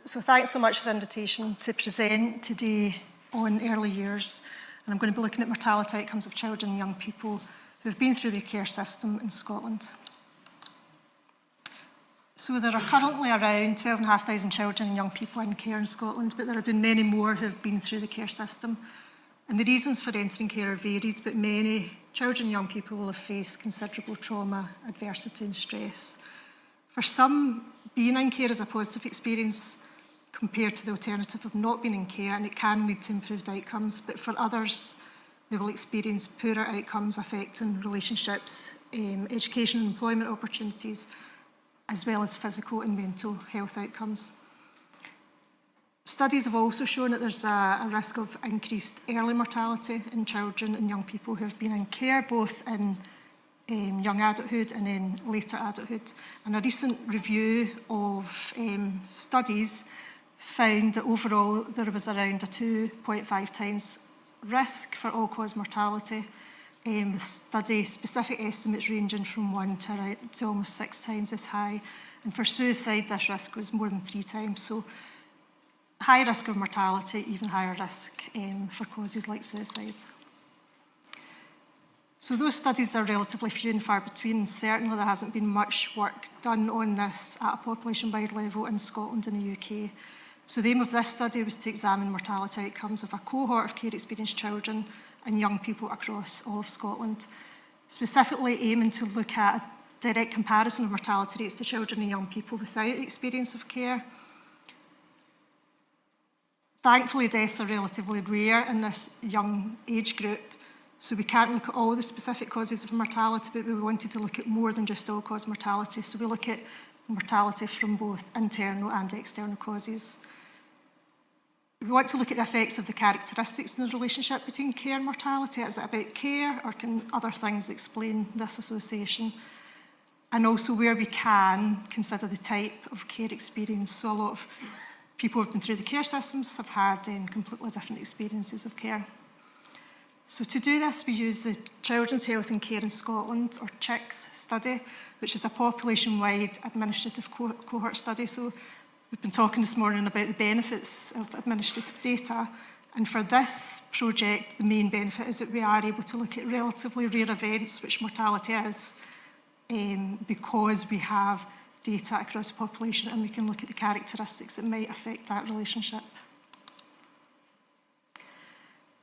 So thanks so much for the invitation to present today on early years. And I'm going to be looking at mortality outcomes of children and young people who have been through the care system in Scotland. So there are currently around 12,500 children and young people in care in Scotland, but there have been many more who have been through the care system. And the reasons for entering care are varied, but many children and young people will have faced considerable trauma, adversity and stress. For some, being in care is a positive experience compared to the alternative of not being in care, and it can lead to improved outcomes, but for others, they will experience poorer outcomes affecting relationships, education and employment opportunities, as well as physical and mental health outcomes. Studies have also shown that there's a risk of increased early mortality in children and young people who have been in care, both in young adulthood and in later adulthood. And a recent review of studies found that overall there was around a 2.5 times risk for all-cause mortality, with study-specific estimates ranging from 1 to almost 6 times as high. And for suicide, this risk was more than 3 times. So high risk of mortality, even higher risk for causes like suicide. So those studies are relatively few and far between. Certainly there hasn't been much work done on this at a population-wide level in Scotland and the UK. So the aim of this study was to examine mortality outcomes of a cohort of care-experienced children and young people across all of Scotland, specifically aiming to look at a direct comparison of mortality rates to children and young people without experience of care. Thankfully, deaths are relatively rare in this young age group, so we can't look at all the specific causes of mortality, but we wanted to look at more than just all-cause mortality. So we look at mortality from both internal and external causes. We want to look at the effects of the characteristics in the relationship between care and mortality. Is it about care, or can other things explain this association? And also, where we can, consider the type of care experience. So a lot of people who have been through the care systems have had completely different experiences of care. So to do this, we use the Children's Health and Care in Scotland, or CHICS study, which is a population-wide administrative cohort study. So we've been talking this morning about the benefits of administrative data. And for this project, the main benefit is that we are able to look at relatively rare events, which mortality is, because we have data across the population and we can look at the characteristics that might affect that relationship.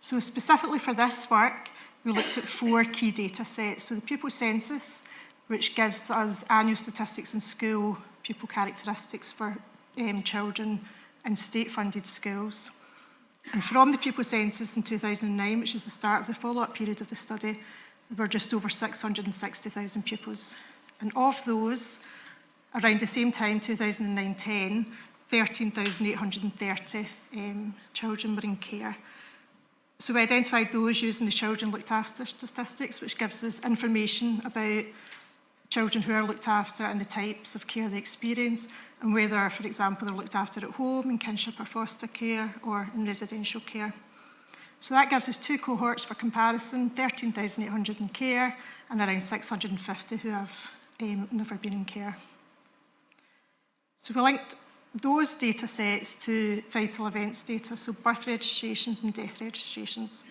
So specifically for this work, we looked at 4 key data sets. So the pupil census, which gives us annual statistics in school pupil characteristics for children in state-funded schools. And from the pupil census in 2009, which is the start of the follow-up period of the study, there were just over 660,000 pupils. And of those, around the same time, 2009-10, 13,830 children were in care. So we identified those using the children looked after statistics, which gives us information about children who are looked after and the types of care they experience, and whether, for example, they're looked after at home, in kinship or foster care, or in residential care. So that gives us 2 cohorts for comparison, 13,800 in care and around 650 who have never been in care. So we linked those data sets to vital events data, so birth registrations and death registrations.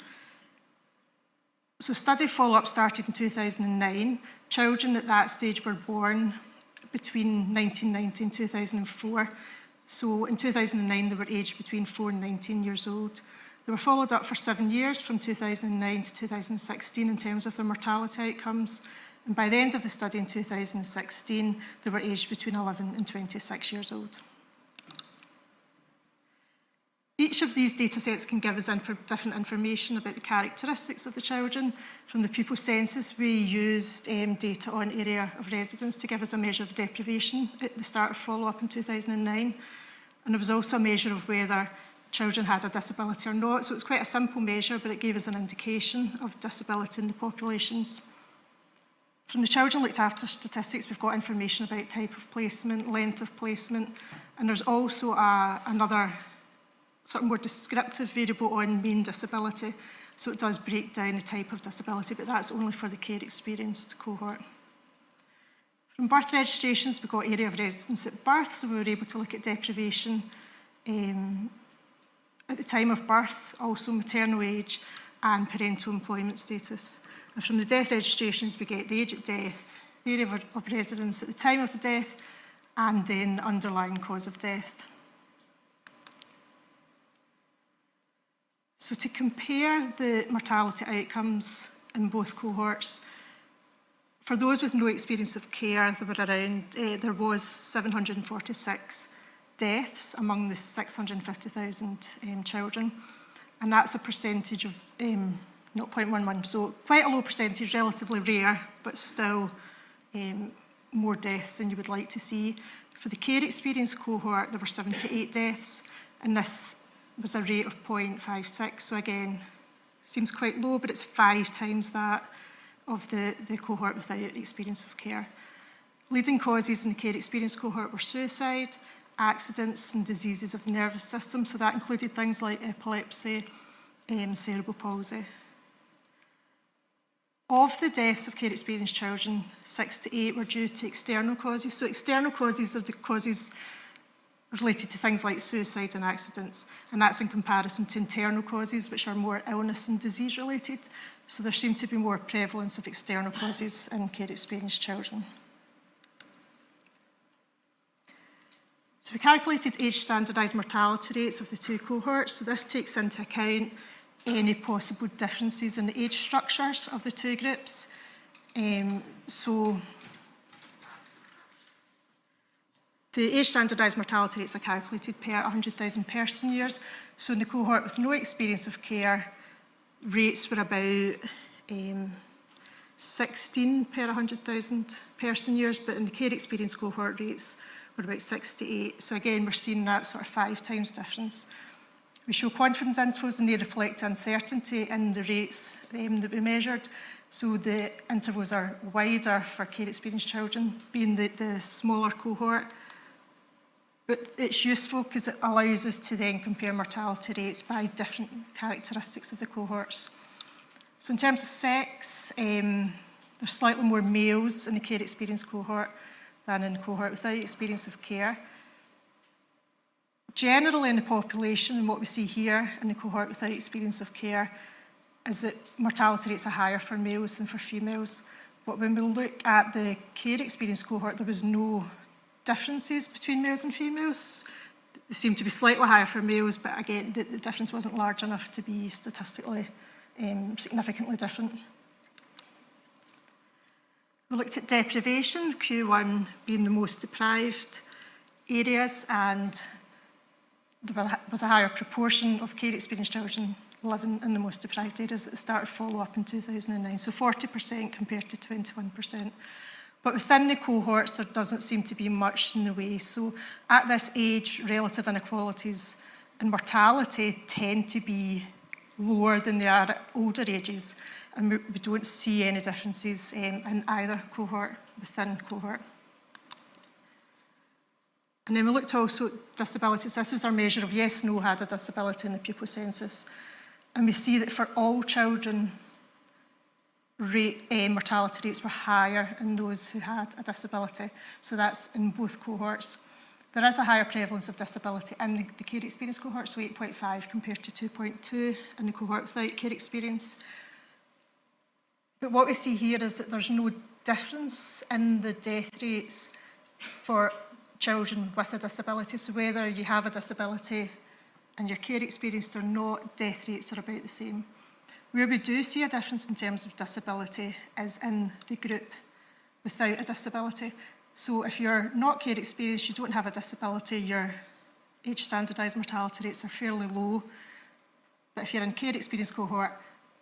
So study follow-up started in 2009. Children at that stage were born between 1990 and 2004. So in 2009, they were aged between 4 and 19 years old. They were followed up for 7 years, from 2009 to 2016, in terms of their mortality outcomes. And by the end of the study in 2016, they were aged between 11 and 26 years old. Each of these data sets can give us different information about the characteristics of the children. From the pupil census, we used data on area of residence to give us a measure of deprivation at the start of follow-up in 2009. And there was also a measure of whether children had a disability or not. So it's quite a simple measure, but it gave us an indication of disability in the populations. From the children looked after statistics, we've got information about type of placement, length of placement, and there's also another sort of more descriptive variable on main disability. So it does break down the type of disability, but that's only for the care experienced cohort. From birth registrations, we got area of residence at birth, so we were able to look at deprivation at the time of birth, also maternal age and parental employment status. And from the death registrations, we get the age at death, the area of residence at the time of the death, and then the underlying cause of death. So to compare the mortality outcomes in both cohorts, for those with no experience of care, there was 746 deaths among the 650,000 children, and that's a percentage of 0.11, so quite a low percentage, relatively rare, but still more deaths than you would like to see. For the care experience cohort, there were 78 deaths, and this was a rate of 0.56, so again, seems quite low, but it's 5 times that of the cohort without experience of care. Leading causes in the care experience cohort were suicide, accidents and diseases of the nervous system, so that included things like epilepsy, cerebral palsy. Of the deaths of care experienced children, 6 to 8 were due to external causes. So external causes are the causes related to things like suicide and accidents, and that's in comparison to internal causes, which are more illness and disease related. So there seemed to be more prevalence of external causes in care experienced children. So we calculated age standardised mortality rates of the 2 cohorts. So this takes into account any possible differences in the age structures of the 2 groups. So the age standardised mortality rates are calculated per 100,000 person years. So in the cohort with no experience of care, rates were about 16 per 100,000 person years, but in the care experience cohort, rates were about 6 to 8. So again, we're seeing that sort of 5 times difference. We show confidence intervals and they reflect uncertainty in the rates that we measured. So the intervals are wider for care experienced children, being the smaller cohort. But it's useful because it allows us to then compare mortality rates by different characteristics of the cohorts. So in terms of sex, there's slightly more males in the care experience cohort than in the cohort without experience of care. Generally in the population, and what we see here in the cohort without experience of care, is that mortality rates are higher for males than for females. But when we look at the care experience cohort, there was no differences between males and females. They seemed to be slightly higher for males, but again, the difference wasn't large enough to be statistically significantly different. We looked at deprivation, Q1 being the most deprived areas, and there was a higher proportion of care experienced children living in the most deprived areas at the start of follow-up in 2009, so 40% compared to 21%. But within the cohorts, there doesn't seem to be much in the way. So at this age, relative inequalities in mortality tend to be lower than they are at older ages, and we don't see any differences in either cohort, within cohort. And then we looked also at disability. So this was our measure of yes, no had a disability in the pupil census. And we see that for all children, mortality rates were higher in those who had a disability. So that's in both cohorts. There is a higher prevalence of disability in the care experience cohort, so 8.5 compared to 2.2 in the cohort without care experience. But what we see here is that there's no difference in the death rates for children with a disability. So whether you have a disability and your care experienced or not, death rates are about the same. Where we do see a difference in terms of disability is in the group without a disability. So if you're not care experienced, you don't have a disability, your age standardised mortality rates are fairly low. But if you're in care experience cohort,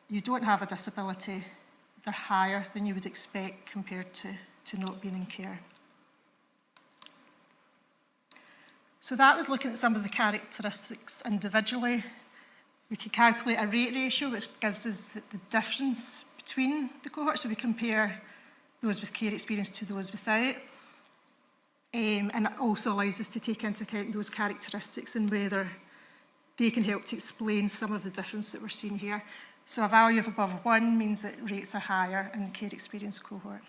you don't have a disability, they're higher than you would expect compared to not being in care. So that was looking at some of the characteristics individually. We could calculate a rate ratio, which gives us the difference between the cohorts. So we compare those with care experience to those without. And it also allows us to take into account those characteristics and whether they can help to explain some of the difference that we're seeing here. So a value of above 1 means that rates are higher in the care experience cohort.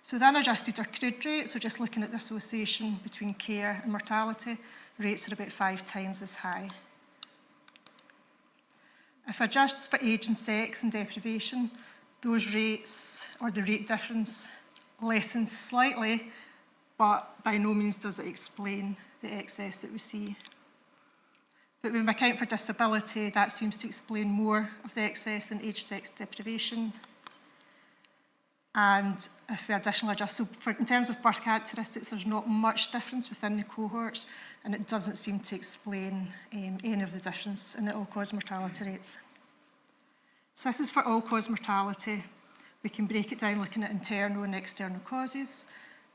So the unadjusted or crude rate, so just looking at the association between care and mortality, rates are about 5 times as high. If adjusted for age and sex and deprivation, those rates, or the rate difference, lessens slightly, but by no means does it explain the excess that we see. But when we account for disability, that seems to explain more of the excess than age, sex, deprivation. And if we additionally adjust, so in terms of birth characteristics, there's not much difference within the cohorts, and it doesn't seem to explain any of the difference in the all-cause mortality rates. So this is for all-cause mortality. We can break it down looking at internal and external causes.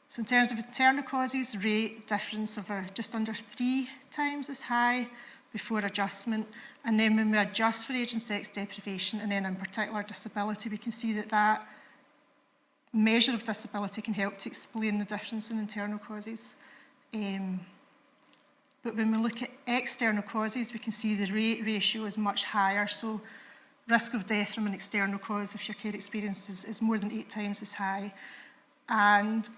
So in terms of internal causes, rate difference of just under 3 times as high before adjustment. And then when we adjust for age and sex deprivation, and then in particular disability, we can see that that measure of disability can help to explain the difference in internal causes. But when we look at external causes, we can see the rate ratio is much higher. So risk of death from an external cause, if your care experience is more than 8 times as high. And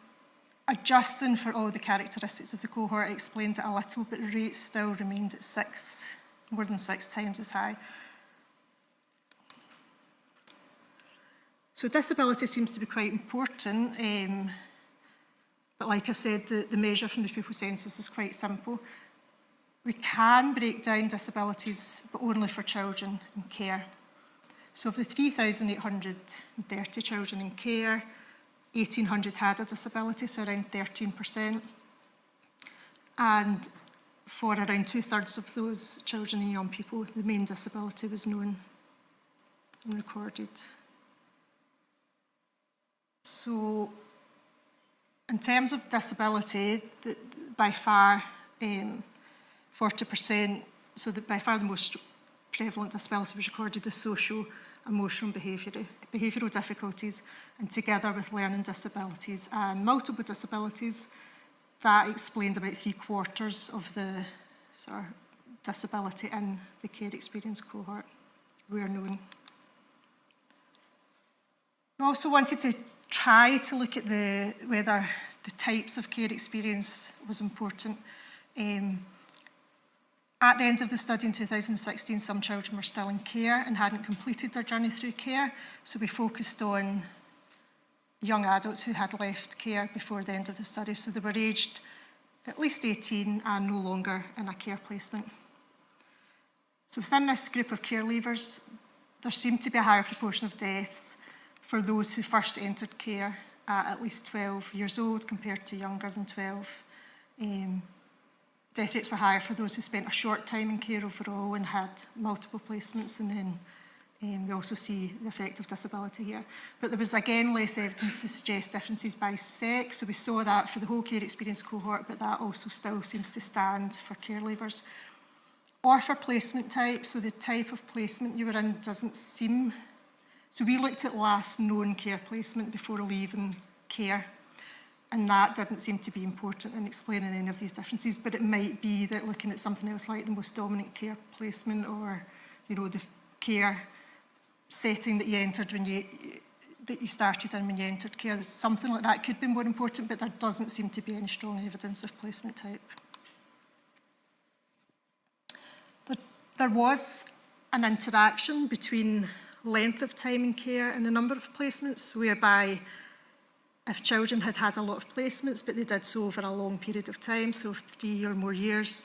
adjusting for all the characteristics of the cohort, I explained it a little, but rates still remained at more than 6 times as high. So disability seems to be quite important, but like I said, the measure from the pupil census is quite simple. We can break down disabilities, but only for children in care. So of the 3,830 children in care, 1,800 had a disability, so around 13%. And for around 2/3 of those children and young people, the main disability was known and recorded. So in terms of disability, by far 40%, so that by far the most prevalent disability was recorded as social, emotional and behavioural difficulties, and together with learning disabilities and multiple disabilities, that explained about 3/4 of the sort of disability in the care experience cohort were known. We also wanted to try to look at whether the types of care experience was important. At the end of the study in 2016, some children were still in care and hadn't completed their journey through care, so we focused on young adults who had left care before the end of the study, so they were aged at least 18 and no longer in a care placement. So within this group of care leavers, there seemed to be a higher proportion of deaths for those who first entered care at least 12 years old compared to younger than 12. Death rates were higher for those who spent a short time in care overall and had multiple placements, and then we also see the effect of disability here. But there was again less evidence to suggest differences by sex, so we saw that for the whole care experience cohort, but that also still seems to stand for care leavers. Or for placement type, so the type of placement you were in doesn't seem. So we looked at last known care placement before leaving care, and that didn't seem to be important in explaining any of these differences, but it might be that looking at something else like the most dominant care placement, or the care setting that you entered that you started in when you entered care, something like that could be more important, but there doesn't seem to be any strong evidence of placement type. There was an interaction between length of time in care and the number of placements, whereby if children had had a lot of placements, but they did so over a long period of time, so 3 or more years,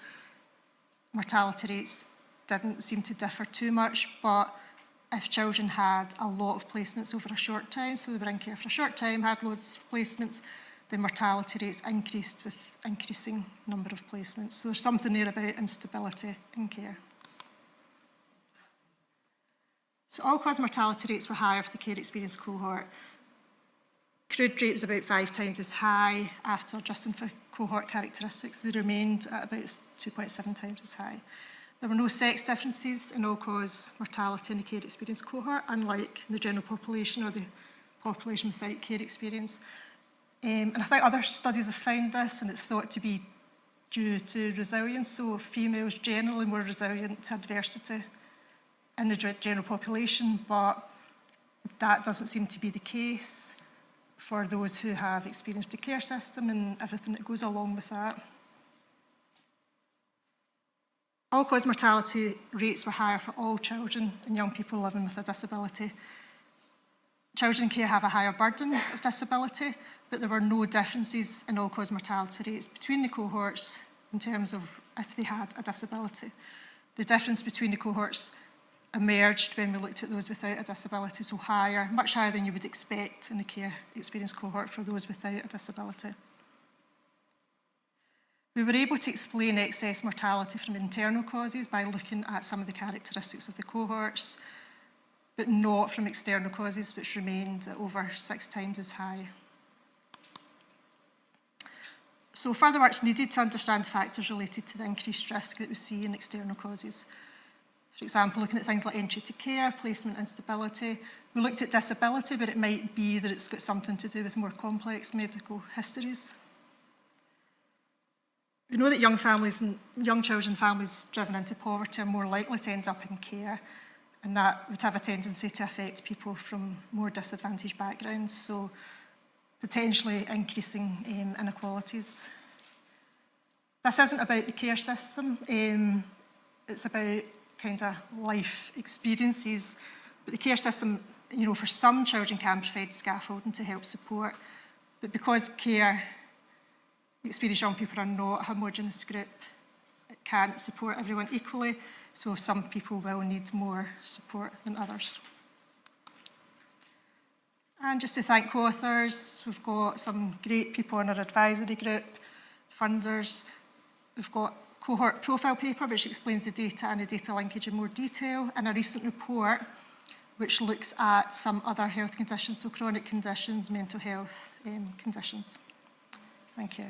mortality rates didn't seem to differ too much. But if children had a lot of placements over a short time, so they were in care for a short time, had loads of placements, the mortality rates increased with increasing number of placements. So there's something there about instability in care. So all-cause mortality rates were higher for the care experience cohort. Crude rate was about 5 times as high. After adjusting for cohort characteristics, they remained at about 2.7 times as high. There were no sex differences in all-cause mortality in the care experience cohort, unlike the general population or the population without care experience. And I think other studies have found this, and it's thought to be due to resilience. So females generally more resilient to adversity in the general population, but that doesn't seem to be the case. for those who have experienced the care system and everything that goes along with that. All-cause mortality rates were higher for all children and young people living with a disability. Children in care have a higher burden of disability, but there were no differences in all-cause mortality rates between the cohorts in terms of if they had a disability. The difference between the cohorts emerged when we looked at those without a disability, so higher, much higher than you would expect in the care experience cohort for those without a disability. We were able to explain excess mortality from internal causes by looking at some of the characteristics of the cohorts, but not from external causes, which remained at over 6 times as high. So further work's needed to understand factors related to the increased risk that we see in external causes. For example, looking at things like entry to care, placement instability. We looked at disability, but it might be that it's got something to do with more complex medical histories. We know that young families and young children families driven into poverty are more likely to end up in care, and that would have a tendency to affect people from more disadvantaged backgrounds, so potentially increasing inequalities. This isn't about the care system, it's about kind of life experiences, but the care system, you know, for some children can provide scaffolding to help support, but because care experienced young people are not a homogenous group, it can't support everyone equally, so some people will need more support than others. And just to thank co-authors, we've got some great people in our advisory group, funders. We've got cohort profile paper, which explains the data and the data linkage in more detail, and a recent report which looks at some other health conditions, so chronic conditions, mental health conditions. Thank you.